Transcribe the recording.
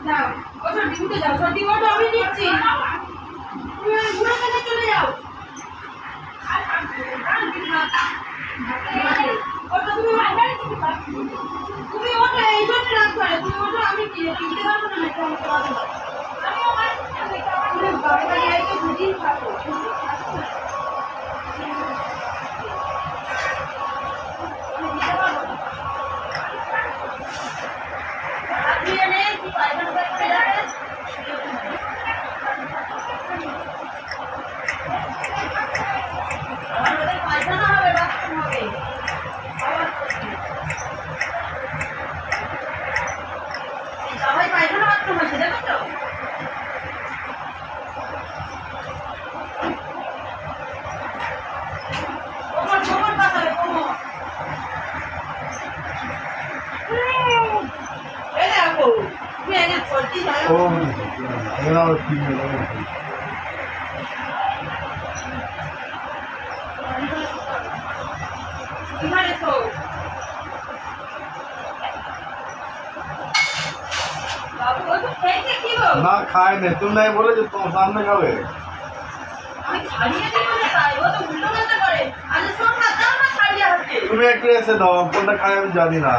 যাও ওটা ডিউটিতে যাও সত্যি ওটা আমি দিচ্ছি তুমি ওই ঘুরে কাছে চলে যাও ওটা তুমি ওটা এই জন্য রাখতে পারে তুমি ওটা আমি দিতে পারবো না নাকি আমাকে পারবো না তুমি বাড়ি আইতে দুদিন থাকো না খায় না তুমি নাই বলে যে তোমার সামনে খাবে তুমি একটু এসে দাও কোনটা খায় আমি জানি না